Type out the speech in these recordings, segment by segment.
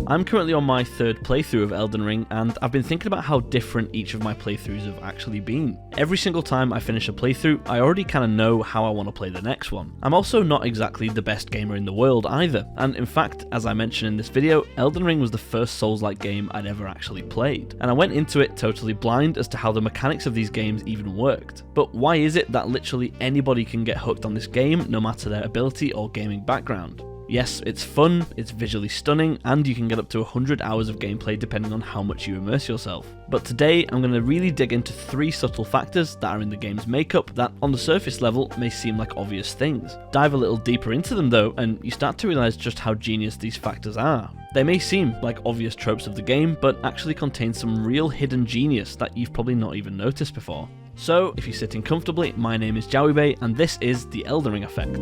I'm currently on my third playthrough of Elden Ring, and I've been thinking about how different each of my playthroughs have actually been. Every single time I finish a playthrough, I already kind of know how I want to play the next one. I'm also not exactly the best gamer in the world either, and in fact, as I mentioned in this video, Elden Ring was the first Souls-like game I'd ever actually played, and I went into it totally blind as to how the mechanics of these games even worked. But why is it that literally anybody can get hooked on this game, no matter their ability or gaming background? Yes, it's fun, it's visually stunning, and you can get up to 100 hours of gameplay depending on how much you immerse yourself. But today, I'm going to really dig into 3 subtle factors that are in the game's makeup that, on the surface level, may seem like obvious things. Dive a little deeper into them though, and you start to realise just how genius these factors are. They may seem like obvious tropes of the game, but actually contain some real hidden genius that you've probably not even noticed before. So, if you're sitting comfortably, my name is jawibae, and this is the Elden Ring Effect.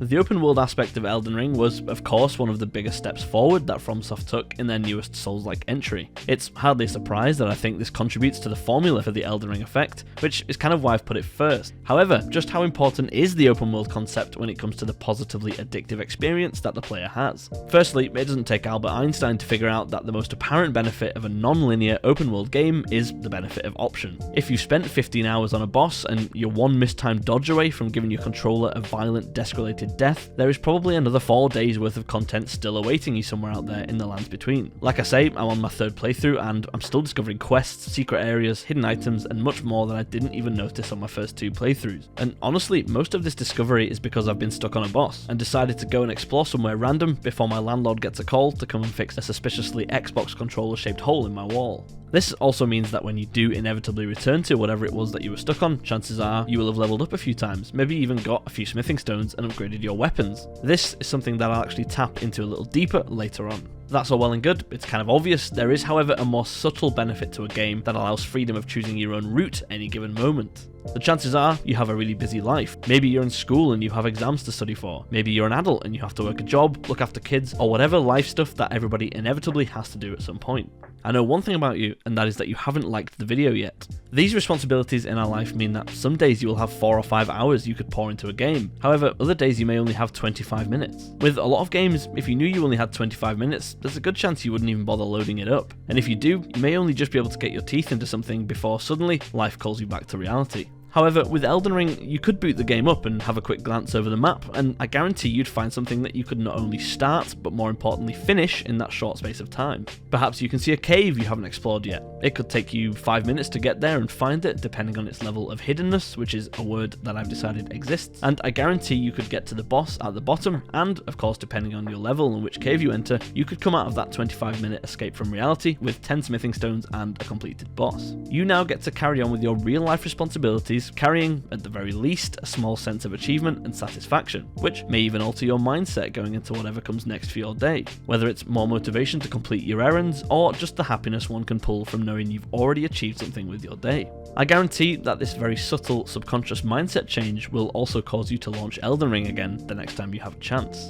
The open world aspect of Elden Ring was, of course, one of the biggest steps forward that FromSoft took in their newest Souls-like entry. It's hardly a surprise that I think this contributes to the formula for the Elden Ring effect, which is kind of why I've put it first. However, just how important is the open world concept when it comes to the positively addictive experience that the player has? Firstly, it doesn't take Albert Einstein to figure out that the most apparent benefit of a non-linear open world game is the benefit of option. If you spent 15 hours on a boss and you're one mistimed dodge away from giving your controller a violent, desk-related death, there is probably another 4 days worth of content still awaiting you somewhere out there in the lands between. Like I say, I'm on my third playthrough and I'm still discovering quests, secret areas, hidden items, and much more that I didn't even notice on my first 2 playthroughs. And honestly, most of this discovery is because I've been stuck on a boss and decided to go and explore somewhere random before my landlord gets a call to come and fix a suspiciously Xbox controller shaped hole in my wall. This also means that when you do inevitably return to whatever it was that you were stuck on, chances are you will have leveled up a few times, maybe even got a few smithing stones and upgraded your weapons. This is something that I'll actually tap into a little deeper later on. That's all well and good, it's kind of obvious. There is, however, a more subtle benefit to a game that allows freedom of choosing your own route at any given moment. The chances are you have a really busy life. Maybe you're in school and you have exams to study for. Maybe you're an adult and you have to work a job, look after kids, or whatever life stuff that everybody inevitably has to do at some point. I know one thing about you, and that is that you haven't liked the video yet. These responsibilities in our life mean that some days you will have 4 or 5 hours you could pour into a game. However, other days you may only have 25 minutes. With a lot of games, if you knew you only had 25 minutes, there's a good chance you wouldn't even bother loading it up. And if you do, you may only just be able to get your teeth into something before suddenly life calls you back to reality. However, with Elden Ring, you could boot the game up and have a quick glance over the map, and I guarantee you'd find something that you could not only start, but more importantly finish in that short space of time. Perhaps you can see a cave you haven't explored yet. It could take you 5 minutes to get there and find it, depending on its level of hiddenness, which is a word that I've decided exists, and I guarantee you could get to the boss at the bottom, and of course depending on your level and which cave you enter, you could come out of that 25-minute escape from reality with 10 smithing stones and a completed boss. You now get to carry on with your real life responsibilities, carrying, at the very least, a small sense of achievement and satisfaction, which may even alter your mindset going into whatever comes next for your day, whether it's more motivation to complete your errands, or just the happiness one can pull from knowing you've already achieved something with your day. I guarantee that this very subtle subconscious mindset change will also cause you to launch Elden Ring again the next time you have a chance.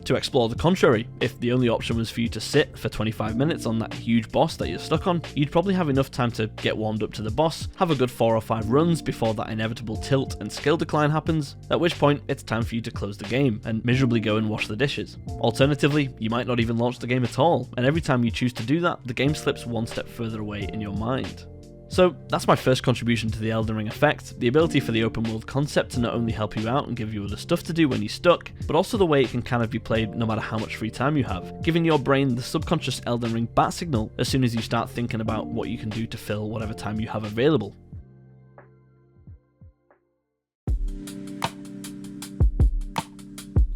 To explore the contrary, if the only option was for you to sit for 25 minutes on that huge boss that you're stuck on, you'd probably have enough time to get warmed up to the boss, have a good 4 or 5 runs before that inevitable tilt and skill decline happens, at which point it's time for you to close the game and miserably go and wash the dishes. Alternatively, you might not even launch the game at all, and every time you choose to do that, the game slips one step further away in your mind. So that's my first contribution to the Elden Ring effect, the ability for the open world concept to not only help you out and give you other stuff to do when you're stuck, but also the way it can kind of be played no matter how much free time you have, giving your brain the subconscious Elden Ring bat signal as soon as you start thinking about what you can do to fill whatever time you have available.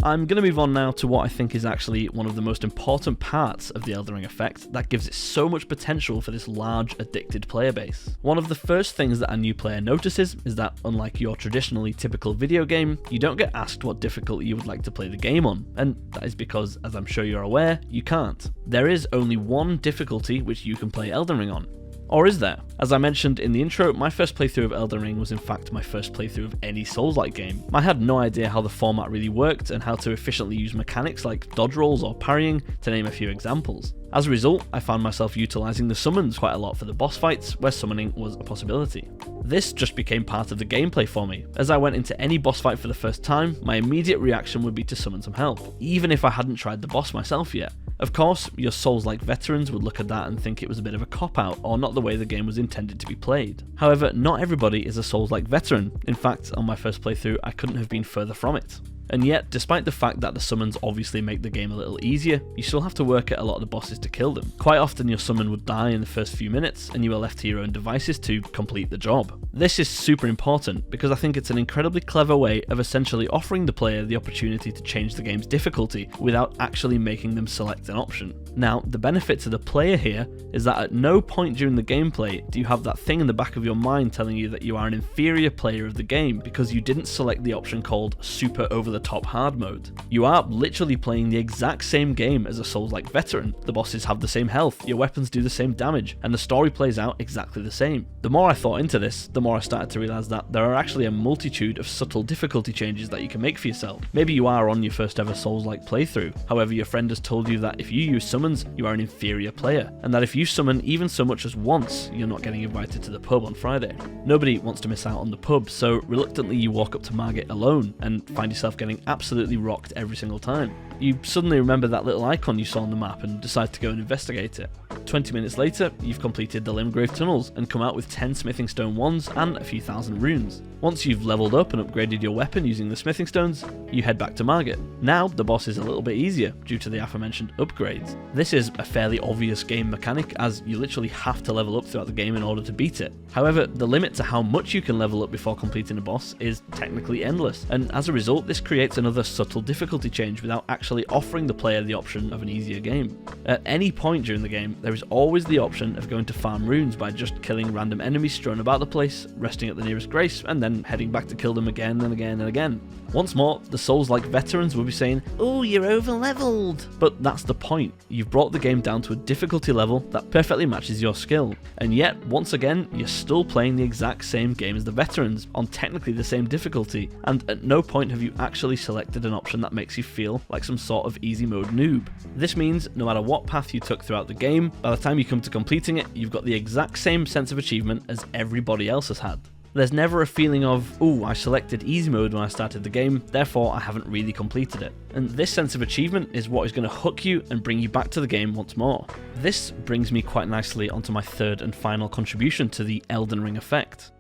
I'm going to move on now to what I think is actually one of the most important parts of the Elden Ring effect that gives it so much potential for this large, addicted player base. One of the first things that a new player notices is that, unlike your traditionally typical video game, you don't get asked what difficulty you would like to play the game on, and that is because, as I'm sure you're aware, you can't. There is only one difficulty which you can play Elden Ring on. Or is there? As I mentioned in the intro, my first playthrough of Elden Ring was in fact my first playthrough of any Souls-like game. I had no idea how the format really worked and how to efficiently use mechanics like dodge rolls or parrying, to name a few examples. As a result, I found myself utilising the summons quite a lot for the boss fights, where summoning was a possibility. This just became part of the gameplay for me. As I went into any boss fight for the first time, my immediate reaction would be to summon some help, even if I hadn't tried the boss myself yet. Of course, your Souls-like veterans would look at that and think it was a bit of a cop-out, or not the way the game was intended to be played. However, not everybody is a Souls-like veteran. In fact, on my first playthrough, I couldn't have been further from it. And yet, despite the fact that the summons obviously make the game a little easier, you still have to work at a lot of the bosses to kill them. Quite often your summon would die in the first few minutes, and you are left to your own devices to complete the job. This is super important, because I think it's an incredibly clever way of essentially offering the player the opportunity to change the game's difficulty without actually making them select an option. Now, the benefit to the player here is that at no point during the gameplay do you have that thing in the back of your mind telling you that you are an inferior player of the game because you didn't select the option called super over-the-top hard mode. You are literally playing the exact same game as a Souls-like veteran. The bosses have the same health, your weapons do the same damage, and the story plays out exactly the same. The more I thought into this, the more I started to realise that there are actually a multitude of subtle difficulty changes that you can make for yourself. Maybe you are on your first ever Souls-like playthrough, however your friend has told you that if you use summons, you are an inferior player, and that if you summon even so much as once, you're not getting invited to the pub on Friday. Nobody wants to miss out on the pub, so reluctantly you walk up to Margit alone and find yourself getting absolutely rocked every single time. You suddenly remember that little icon you saw on the map and decide to go and investigate it. 20 minutes later, you've completed the Limgrave tunnels and come out with 10 smithing stone wands and a few thousand runes. Once you've leveled up and upgraded your weapon using the smithing stones, you head back to Margit. Now the boss is a little bit easier due to the aforementioned upgrades. This is a fairly obvious game mechanic, as you literally have to level up throughout the game in order to beat it. However, the limit to how much you can level up before completing a boss is technically endless, and as a result this creates another subtle difficulty change without actually offering the player the option of an easier game. At any point during the game, there is always the option of going to farm runes by just killing random enemies strewn about the place, resting at the nearest grace, and then heading back to kill them again and again and again. Once more, the Souls-like veterans will be saying, "Oh, you're over-leveled!" But that's the point. You've brought the game down to a difficulty level that perfectly matches your skill. And yet, once again, you're still playing the exact same game as the veterans, on technically the same difficulty, and at no point have you actually selected an option that makes you feel like some sort of easy mode noob. This means no matter what path you took throughout the game, by the time you come to completing it, you've got the exact same sense of achievement as everybody else has had. There's never a feeling of, "Ooh, I selected easy mode when I started the game, therefore I haven't really completed it." And this sense of achievement is what is going to hook you and bring you back to the game once more. This brings me quite nicely onto my third and final contribution to the Elden Ring effect.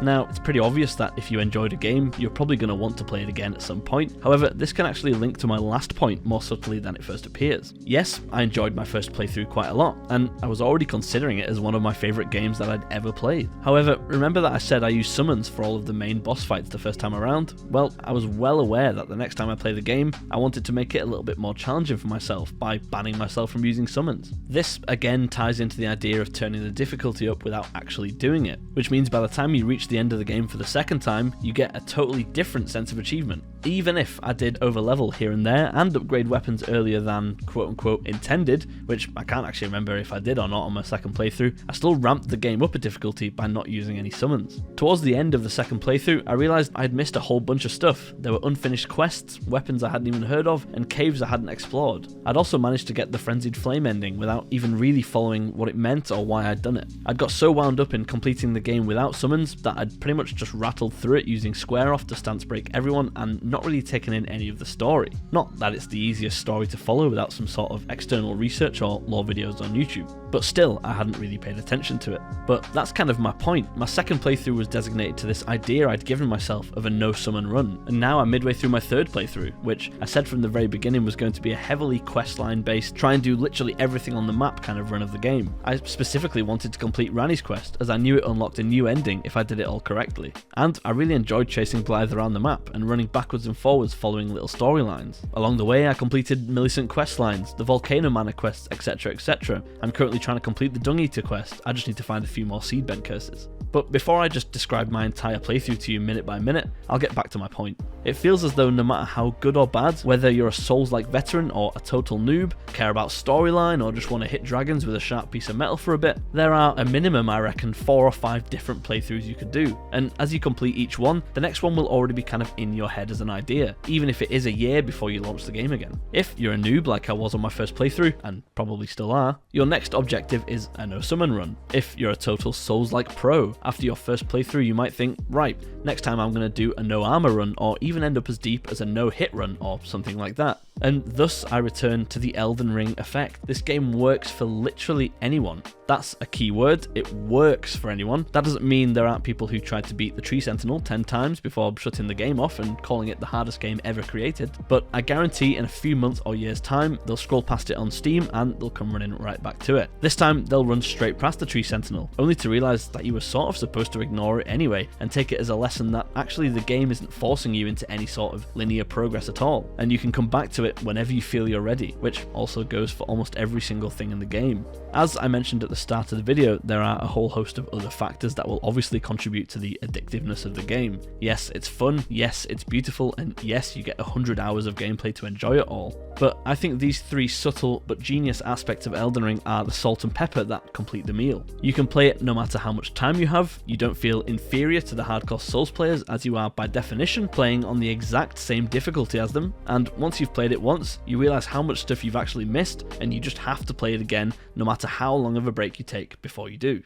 Now, it's pretty obvious that if you enjoyed a game, you're probably going to want to play it again at some point. However, this can actually link to my last point more subtly than it first appears. Yes, I enjoyed my first playthrough quite a lot, and I was already considering it as one of my favourite games that I'd ever played. However, remember that I said I used summons for all of the main boss fights the first time around? Well, I was well aware that the next time I play the game, I wanted to make it a little bit more challenging for myself by banning myself from using summons. This again ties into the idea of turning the difficulty up without actually doing it, which means by the time you reach the end of the game for the second time, you get a totally different sense of achievement. Even if I did overlevel here and there and upgrade weapons earlier than quote-unquote intended, which I can't actually remember if I did or not on my second playthrough, I still ramped the game up a difficulty by not using any summons. Towards the end of the second playthrough, I realised I'd missed a whole bunch of stuff. There were unfinished quests, weapons I hadn't even heard of, and caves I hadn't explored. I'd also managed to get the Frenzied Flame ending without even really following what it meant or why I'd done it. I'd got so wound up in completing the game without summons that I'd pretty much just rattled through it using square off to stance break everyone and not really taken in any of the story. Not that it's the easiest story to follow without some sort of external research or lore videos on YouTube, but still I hadn't really paid attention to it. But that's kind of my point. My second playthrough was designated to this idea I'd given myself of a no summon run, and now I'm midway through my third playthrough, which I said from the very beginning was going to be a heavily questline based, try and do literally everything on the map kind of run of the game. I specifically wanted to complete Ranni's quest, as I knew it unlocked a new ending if I did it all correctly. And I really enjoyed chasing Blythe around the map and running backwards backwards and forwards following little storylines. Along the way I completed Millicent quest lines, the Volcano Mana quests, etc, etc. I'm currently trying to complete the Dung Eater quest, I just need to find a few more Seedbed curses. But before I just describe my entire playthrough to you minute by minute, I'll get back to my point. It feels as though no matter how good or bad, whether you're a Souls-like veteran or a total noob, care about storyline or just want to hit dragons with a sharp piece of metal for a bit, there are a minimum I reckon 4 or 5 different playthroughs you could do, and as you complete each one, the next one will already be kind of in your head as an idea, even if it is a year before you launch the game again. If you're a noob like I was on my first playthrough, and probably still are, your next objective is a no summon run. If you're a total Souls-like pro, after your first playthrough you might think, right, next time I'm going to do a no armor run, or even end up as deep as a no hit run or something like that. And thus I return to the Elden Ring effect. This game works for literally anyone. That's a key word, it works for anyone. That doesn't mean there aren't people who tried to beat the Tree Sentinel 10 times before shutting the game off and calling it the hardest game ever created, but I guarantee in a few months or years time they'll scroll past it on Steam and they'll come running right back to it. This time they'll run straight past the Tree Sentinel, only to realise that you were sort of supposed to ignore it anyway and take it as a lesson that actually the game isn't forcing you into any sort of linear progress at all, and you can come back to it whenever you feel you're ready, which also goes for almost every single thing in the game. As I mentioned at the start of the video, there are a whole host of other factors that will obviously contribute to the addictiveness of the game. Yes, it's fun, yes, it's beautiful, and yes, you get 100 hours of gameplay to enjoy it all. But I think these 3 subtle but genius aspects of Elden Ring are the salt and pepper that complete the meal. You can play it no matter how much time you have, you don't feel inferior to the hardcore Souls players as you are by definition playing on the exact same difficulty as them, and once you've played it once, you realise how much stuff you've actually missed, and you just have to play it again no matter how long of a break you take before you do.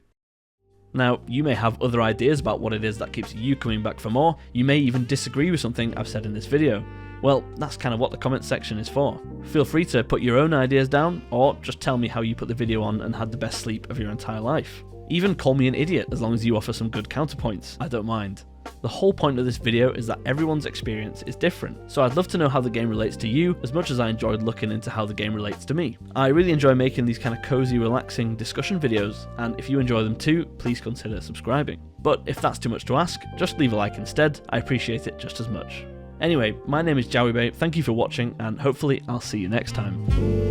Now, you may have other ideas about what it is that keeps you coming back for more, you may even disagree with something I've said in this video. Well, that's kind of what the comments section is for. Feel free to put your own ideas down, or just tell me how you put the video on and had the best sleep of your entire life. Even call me an idiot as long as you offer some good counterpoints, I don't mind. The whole point of this video is that everyone's experience is different, so I'd love to know how the game relates to you as much as I enjoyed looking into how the game relates to me. I really enjoy making these kind of cozy, relaxing discussion videos, and if you enjoy them too, please consider subscribing. But if that's too much to ask, just leave a like instead, I appreciate it just as much. Anyway, my name is jawibae, thank you for watching, and hopefully I'll see you next time.